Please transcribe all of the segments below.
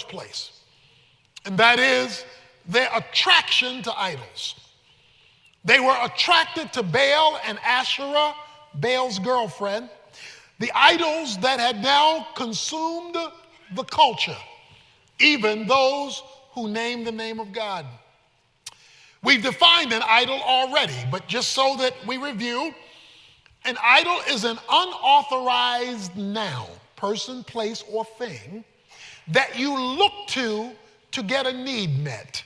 first place, and that is their attraction to idols. They were attracted to Baal and Asherah, Baal's girlfriend, the idols that had now consumed the culture, even those who named the name of God. We've defined an idol already, but just so that we review, an idol is an unauthorized noun, person, place, or thing that you look to get a need met.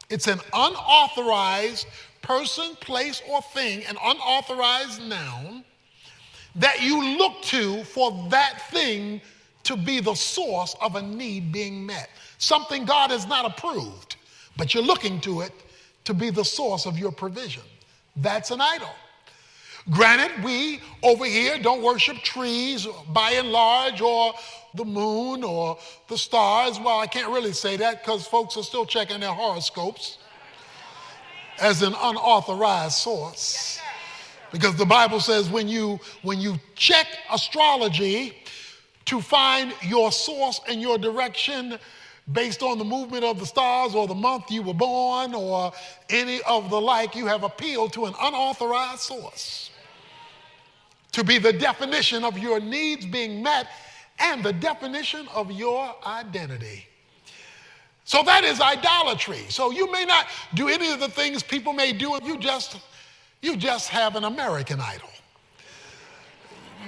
It's an unauthorized person, place, or thing, an unauthorized noun that you look to for that thing to be the source of a need being met. Something God has not approved, but you're looking to it to be the source of your provision. That's an idol. Granted, we over here don't worship trees by and large, or the moon or the stars. Well, I can't really say that because folks are still checking their horoscopes as an unauthorized source. Because the Bible says when you check astrology to find your source and your direction based on the movement of the stars or the month you were born or any of the like, you have appealed to an unauthorized source to be the definition of your needs being met and the definition of your identity. So that is idolatry. So you may not do any of the things people may do. You just have an American idol.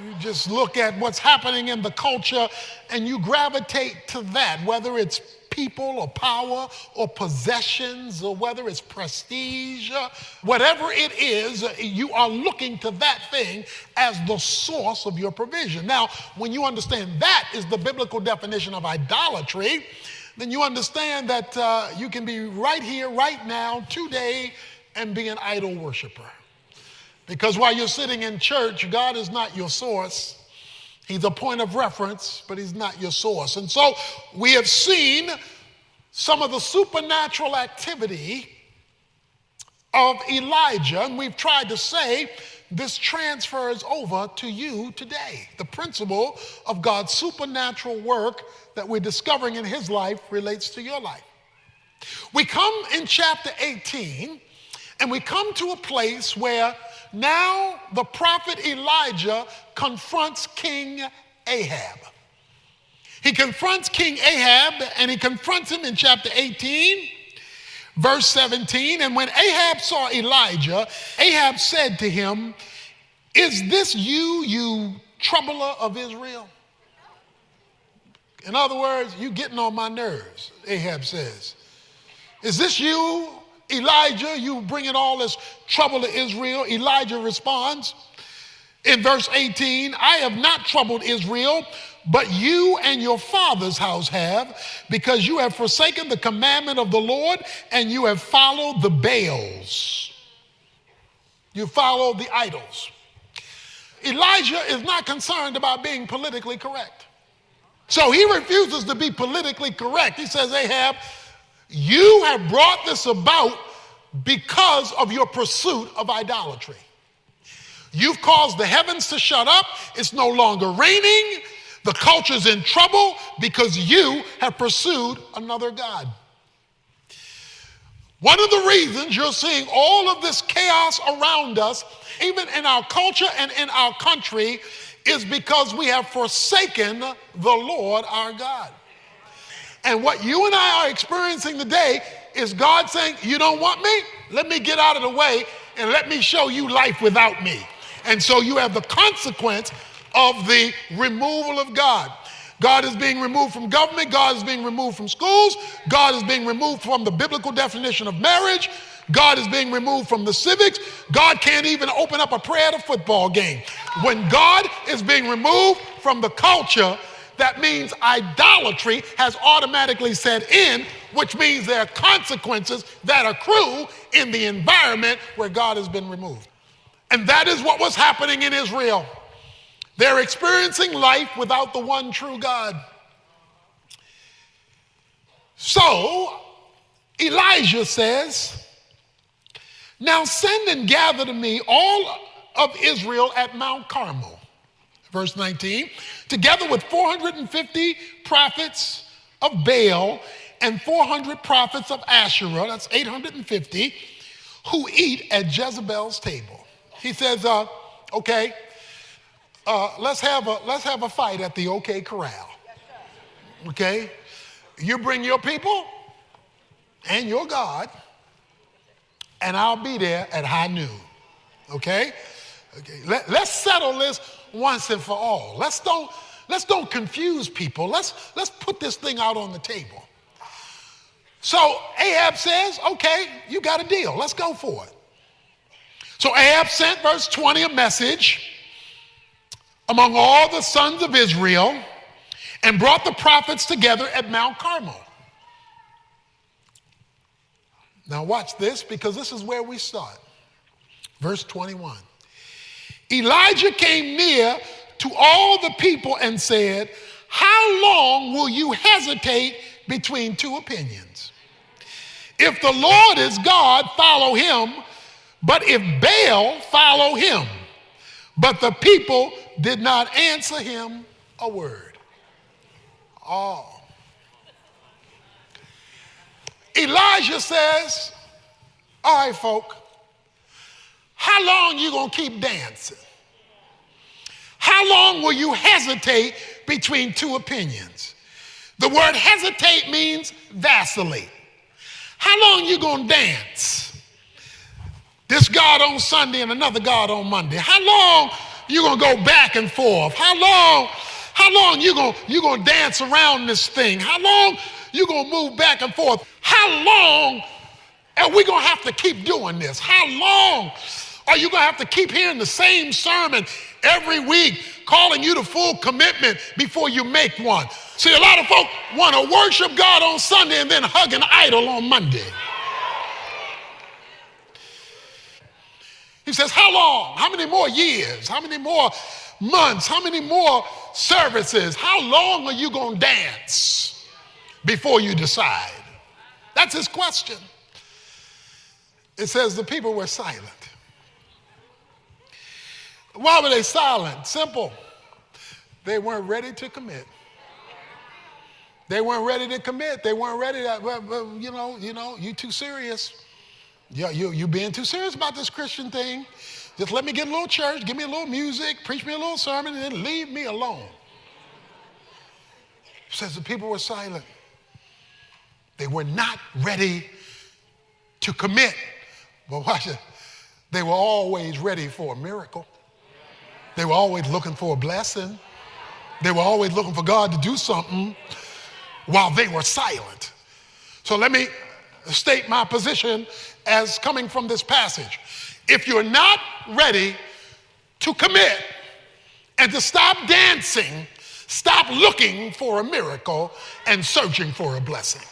You just look at what's happening in the culture and you gravitate to that, whether it's people or power or possessions or whether it's prestige, whatever it is, you are looking to that thing as the source of your provision. Now, when you understand that is the biblical definition of idolatry, then you understand that you can be right here, right now, today, and be an idol worshiper. Because while you're sitting in church, God is not your source. He's a point of reference, but he's not your source. And so we have seen some of the supernatural activity of Elijah, and we've tried to say this transfers over to you today. The principle of God's supernatural work that we're discovering in his life relates to your life. We come in chapter 18, and we come to a place where now the prophet Elijah confronts King Ahab. He confronts King Ahab, and he confronts him in chapter 18, verse 17. And when Ahab saw Elijah, Ahab said to him, "Is this you, you troubler of Israel?" In other words, you getting on my nerves, Ahab says. "Is this you, Elijah, you bringing all this trouble to Israel?" Elijah responds in verse 18, "I have not troubled Israel, but you and your father's house have, because you have forsaken the commandment of the Lord and you have followed the Baals." You follow the idols. Elijah is not concerned about being politically correct. So he refuses to be politically correct. He says, "Ahab, you have brought this about because of your pursuit of idolatry. You've caused the heavens to shut up. It's no longer raining. The culture's in trouble because you have pursued another god." One of the reasons you're seeing all of this chaos around us, even in our culture and in our country, is because we have forsaken the Lord our God. And what you and I are experiencing today is God saying, "You don't want me? Let me get out of the way and let me show you life without me." And so you have the consequence of the removal of God. God is being removed from government. God is being removed from schools. God is being removed from the biblical definition of marriage. God is being removed from the civics. God can't even open up a prayer at a football game. When God is being removed from the culture, that means idolatry has automatically set in, which means there are consequences that accrue in the environment where God has been removed. And that is what was happening in Israel. They're experiencing life without the one true God. So Elijah says, "Now send and gather to me all of Israel at Mount Carmel," verse 19, "together with 450 prophets of Baal and 400 prophets of Asherah, that's 850, who eat at Jezebel's table. He says, okay, let's have a fight at the OK Corral. Okay? You bring your people and your God, and I'll be there at high noon. Okay? Okay. Let's settle this once and for all. Let's don't confuse people. Let's put this thing out on the table. So Ahab says, okay, you got a deal. Let's go for it. So Ahab sent, verse 20, a message among all the sons of Israel and brought the prophets together at Mount Carmel. Now watch this, because this is where we start. Verse 21. Elijah came near to all the people and said, how long will you hesitate between two opinions? If the Lord is God, follow him, but if Baal, follow him. But the people did not answer him a word. Oh. Elijah says, all right, folk, how long you gonna keep dancing? How long will you hesitate between two opinions? The word hesitate means vacillate. How long you gonna dance? This God on Sunday and another God on Monday. How long you gonna go back and forth? How long you gonna dance around this thing? How long you gonna move back and forth? How long are we gonna have to keep doing this? How long are you gonna have to keep hearing the same sermon every week, calling you to full commitment before you make one? See, a lot of folk want to worship God on Sunday and then hug an idol on Monday. He says, how long? How many more years? How many more months? How many more services? How long are you going to dance before you decide? That's his question. It says the people were silent. Why were they silent? Simple. They weren't ready to commit. They weren't ready to commit. They weren't ready to, you too serious. You being too serious about this Christian thing. Just let me get a little church, give me a little music, preach me a little sermon, and then leave me alone. It says the people were silent. They were not ready to commit. But watch it. They were always ready for a miracle. They were always looking for a blessing. They were always looking for God to do something while they were silent. So let me state my position as coming from this passage. If you're not ready to commit and to stop dancing, stop looking for a miracle and searching for a blessing.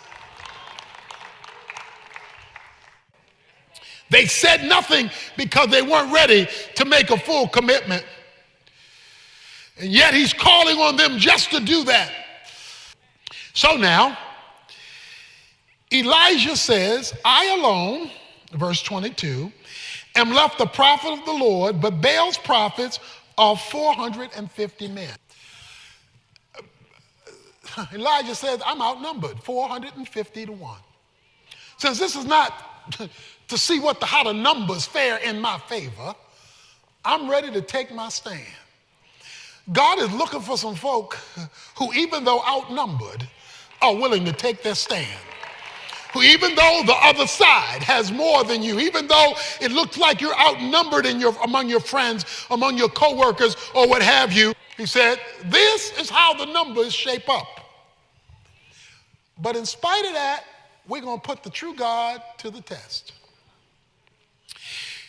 They said nothing because they weren't ready to make a full commitment. And yet he's calling on them just to do that. So now, Elijah says, I alone, verse 22, am left the prophet of the Lord, but Baal's prophets are 450 men. Elijah says, I'm outnumbered, 450 to 1. Since this is not to see how the numbers fare in my favor, I'm ready to take my stand. God is looking for some folk who, even though outnumbered, are willing to take their stand. Who, even though the other side has more than you, even though it looks like you're outnumbered among your friends, among your coworkers, or what have you, he said, this is how the numbers shape up. But in spite of that, we're going to put the true God to the test.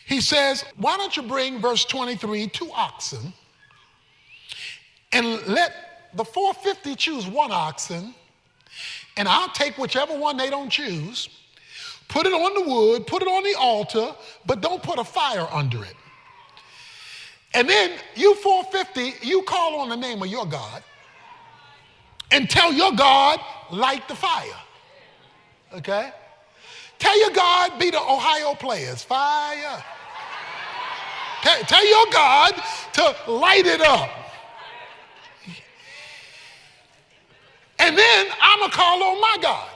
He says, why don't you bring, verse 23, 2 oxen, and let the 450 choose 1 oxen, and I'll take whichever one they don't choose, put it on the wood, put it on the altar, but don't put a fire under it. And then you 450, you call on the name of your God and tell your God, light the fire. Okay? Tell your God, be the Ohio players, fire. Tell your God to light it up. and then I'm going to call on my God.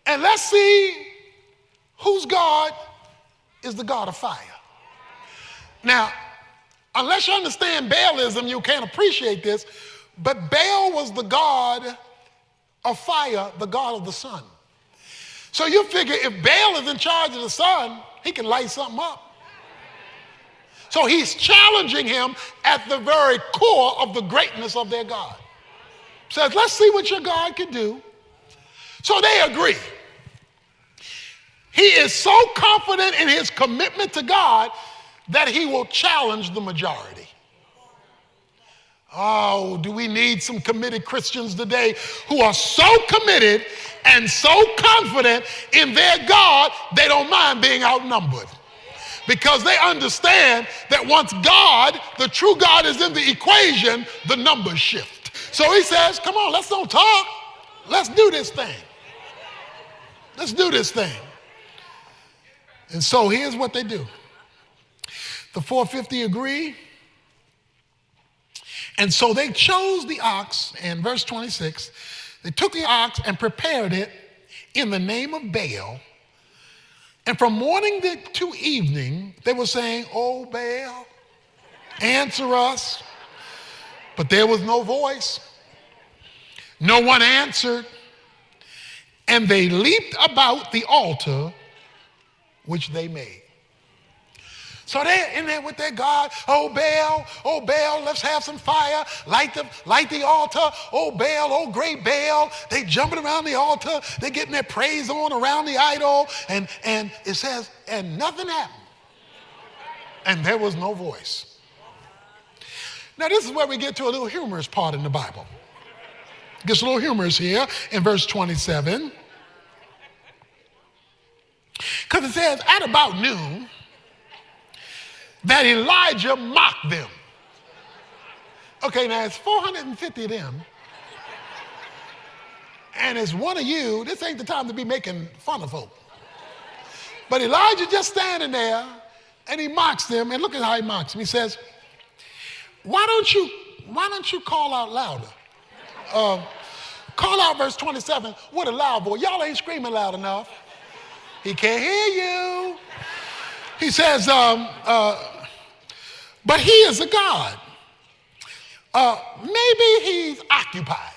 And let's see whose God is the God of fire. Now, unless you understand Baalism, you can't appreciate this, but Baal was the god of fire, the god of the sun. So you figure if Baal is in charge of the sun, he can light something up. So he's challenging him at the very core of the greatness of their God. Says, let's see what your God can do. So they agree. He is so confident in his commitment to God that he will challenge the majority. Oh, do we need some committed Christians today who are so committed and so confident in their God, they don't mind being outnumbered. Because they understand that once God, the true God, is in the equation, the numbers shift. So he says, come on, let's don't talk. Let's do this thing. Let's do this thing. And so here's what they do. The 450 agree. And so they chose the ox, and verse 26, they took the ox and prepared it in the name of Baal. And from morning to evening, they were saying, "Oh, Baal, answer us." But there was no voice. No one answered. And they leaped about the altar which they made. So they're in there with their God. Oh Baal, let's have some fire. Light the altar. Oh Baal, oh great Baal. They jumping around the altar. They're getting their praise on around the idol. And it says, and nothing happened. And there was no voice. Now this is where we get to a little humorous part in the Bible. It gets a little humorous here in verse 27. Because it says, at about noon, that Elijah mocked them. Okay, now it's 450 of them. And it's one of you. This ain't the time to be making fun of folk. But Elijah just standing there, and he mocks them. And look at how he mocks them. He says, why don't you call out louder? Call out verse 27 with a loud voice. Y'all ain't screaming loud enough. He can't hear you. He says, but he is a God. Maybe he's occupied.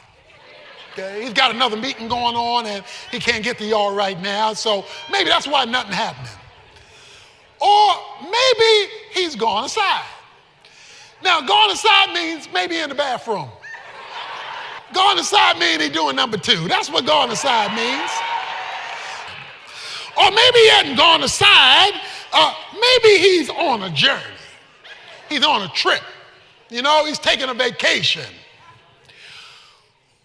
Okay? He's got another meeting going on and he can't get to y'all right now. So maybe that's why nothing happening. Or maybe he's gone aside. Now, gone aside means maybe in the bathroom. Gone aside means he's doing number two. That's what gone aside means. Or maybe he hadn't gone aside. Maybe he's on a journey. He's on a trip. You know, he's taking a vacation.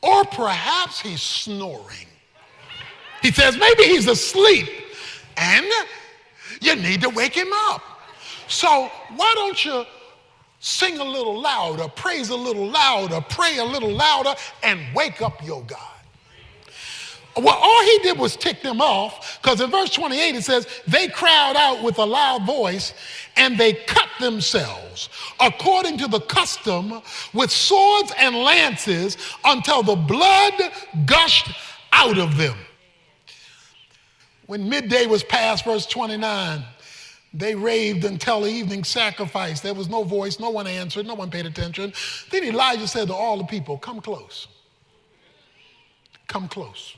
Or perhaps he's snoring. He says maybe he's asleep and you need to wake him up. So why don't you sing a little louder, praise a little louder, pray a little louder, and wake up your God. Well, all he did was tick them off, because in verse 28 it says, they cried out with a loud voice, and they cut themselves according to the custom with swords and lances until the blood gushed out of them. When midday was past, verse 29, they raved until the evening sacrifice. There was no voice, no one answered, no one paid attention. Then Elijah said to all the people, come close. Come close.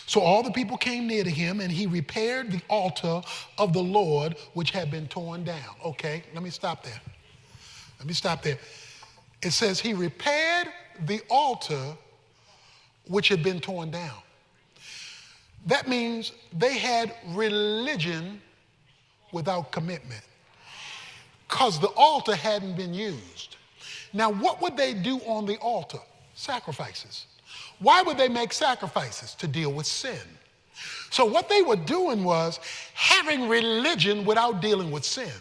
So all the people came near to him, and he repaired the altar of the Lord, which had been torn down. Okay, let me stop there. It says he repaired the altar which had been torn down. That means they had religion without commitment because the altar hadn't been used. Now, what would they do on the altar? Sacrifices. Why would they make sacrifices? To deal with sin. So what they were doing was having religion without dealing with sin.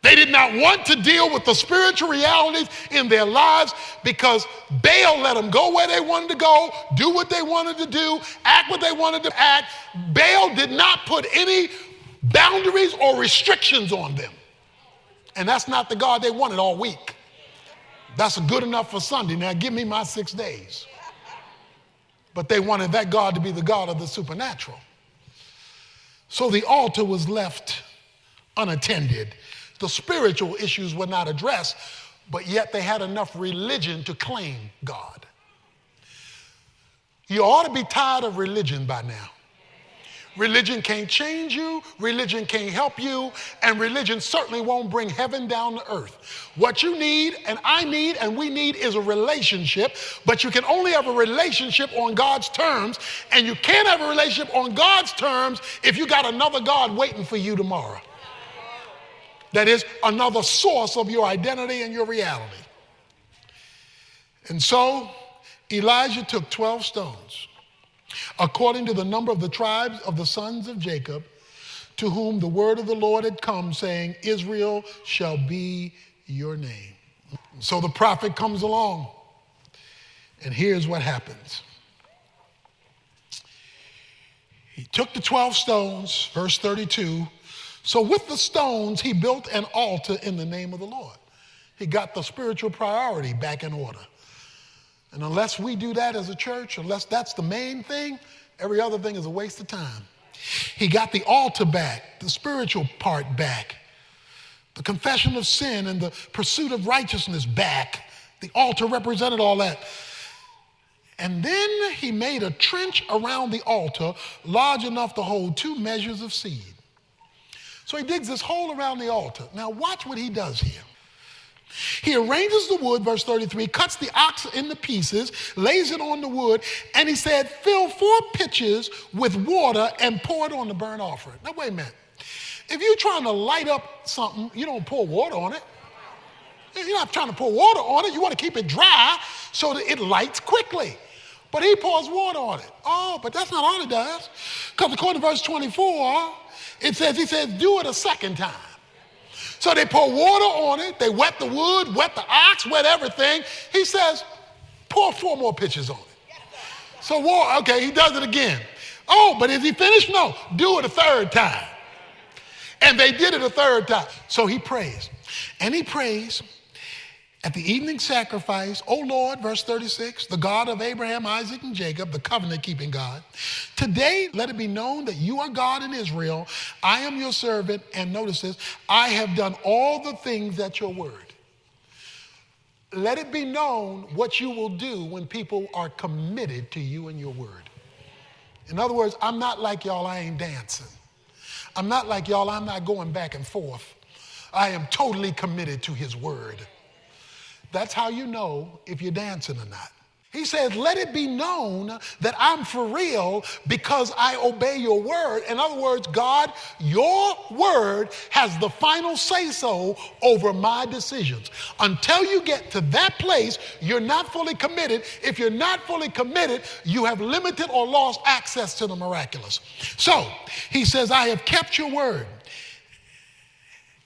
They did not want to deal with the spiritual realities in their lives because Baal let them go where they wanted to go, do what they wanted to do, act what they wanted to act. Baal did not put any boundaries or restrictions on them. And that's not the God they wanted all week. That's good enough for Sunday. Now give me my 6 days. But they wanted that God to be the God of the supernatural. So the altar was left unattended. The spiritual issues were not addressed, but yet they had enough religion to claim God. You ought to be tired of religion by now. Religion can't change you, religion can't help you, and religion certainly won't bring heaven down to earth. What you need, and I need, and we need is a relationship, but you can only have a relationship on God's terms, and you can't have a relationship on God's terms if you got another God waiting for you tomorrow. That is another source of your identity and your reality. And so Elijah took 12 stones, according to the number of the tribes of the sons of Jacob, to whom the word of the Lord had come, saying, Israel shall be your name. So the prophet comes along, and here's what happens. He took the 12 stones, verse 32. So with the stones, he built an altar in the name of the Lord. He got the spiritual priority back in order. And unless we do that as a church, unless that's the main thing, every other thing is a waste of time. He got the altar back, the spiritual part back, the confession of sin and the pursuit of righteousness back. The altar represented all that. And then he made a trench around the altar large enough to hold 2 measures of seed. So he digs this hole around the altar. Now watch what he does here. He arranges the wood, verse 33, cuts the ox into pieces, lays it on the wood, and he said, fill 4 pitchers with water and pour it on the burnt offering. Now wait a minute. If you're trying to light up something, you don't pour water on it. You're not trying to pour water on it. You want to keep it dry so that it lights quickly. But he pours water on it. Oh, but that's not all he does. Because according to verse 24, he says, do it a second time. So they pour water on it. They wet the wood, wet the ox, wet everything. He says, pour 4 more pitchers on it. So, okay, he does it again. Oh, but is he finished? No, do it a 3rd time. And they did it a 3rd time. So he prays. And he prays at the evening sacrifice, O Lord, verse 36, the God of Abraham, Isaac, and Jacob, the covenant-keeping God, today let it be known that you are God in Israel. I am your servant, and notice this, I have done all the things at your word. Let it be known what you will do when people are committed to you and your word. In other words, I'm not like y'all, I ain't dancing. I'm not like y'all, I'm not going back and forth. I am totally committed to his word. That's how you know if you're dancing or not. He says, let it be known that I'm for real because I obey your word. In other words, God, your word has the final say-so over my decisions. Until you get to that place, you're not fully committed. If you're not fully committed, you have limited or lost access to the miraculous. So he says, I have kept your word.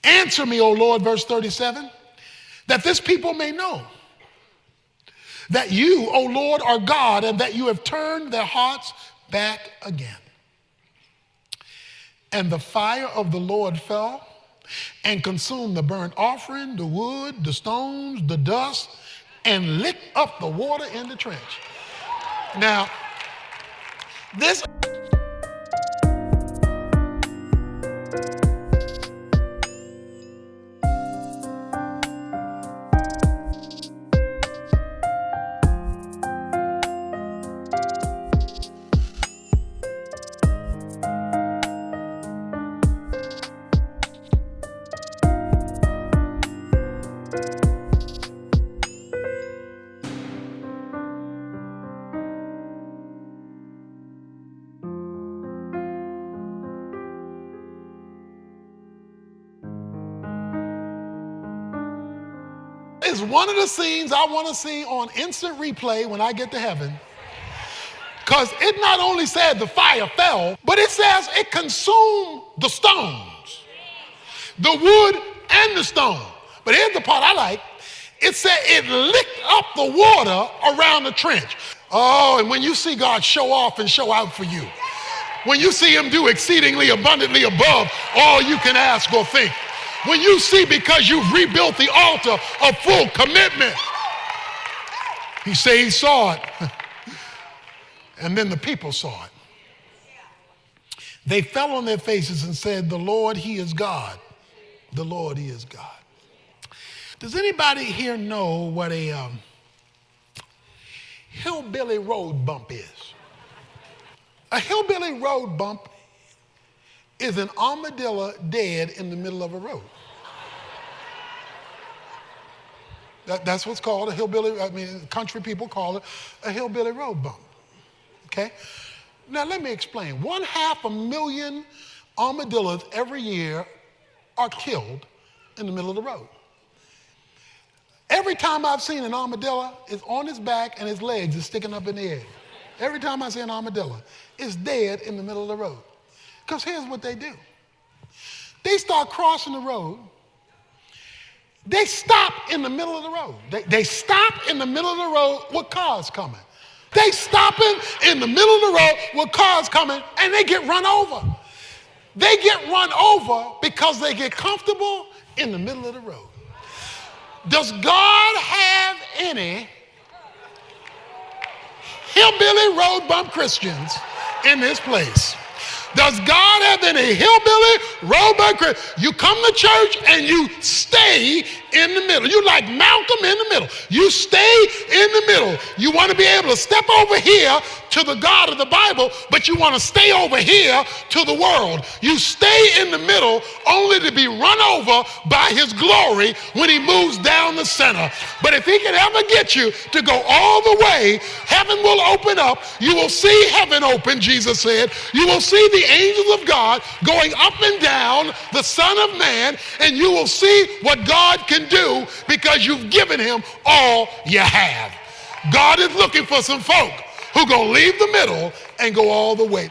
Answer me, O Lord, verse 37. That this people may know that you, O Lord, are God, and that you have turned their hearts back again. And the fire of the Lord fell and consumed the burnt offering, the wood, the stones, the dust, and licked up the water in the trench. Now, this... is one of the scenes I want to see on instant replay when I get to heaven. Because it not only said the fire fell, but it says it consumed the stones, the wood and the stone. But here's the part I like. It said it licked up the water around the trench. Oh, and when you see God show off and show out for you, when you see him do exceedingly abundantly above all you can ask or think, when you see because you've rebuilt the altar of full commitment, he said he saw it. And then the people saw it. They fell on their faces and said, the Lord, he is God. The Lord, he is God. Does anybody here know what a hillbilly road bump is? A hillbilly road bump is an armadillo dead in the middle of a road. That's what's called a hillbilly, country people call it a hillbilly road bump. Okay? Now let me explain. 500,000 armadillos every year are killed in the middle of the road. Every time I've seen an armadillo, it's on its back and its legs are sticking up in the air. Every time I see an armadillo, it's dead in the middle of the road. Because here's what they do. They start crossing the road. They stop in the middle of the road. They stop in the middle of the road with cars coming. They stopping in the middle of the road with cars coming, and they get run over. They get run over because they get comfortable in the middle of the road. Does God have any hillbilly road bump Christians in this place? Does God have any hillbilly road bump Christians? You come to church and you stay in the middle. You like Malcolm in the middle. You stay in the middle. You want to be able to step over here to the God of the Bible, but you want to stay over here to the world. You stay in the middle only to be run over by his glory when he moves down the center. But if he can ever get you to go all the way, heaven will open up. You will see heaven open, Jesus said. You will see the angels of God going up and down the Son of Man, and you will see what God can do because you've given him all you have. God is looking for some folk who are going to leave the middle and go all the way.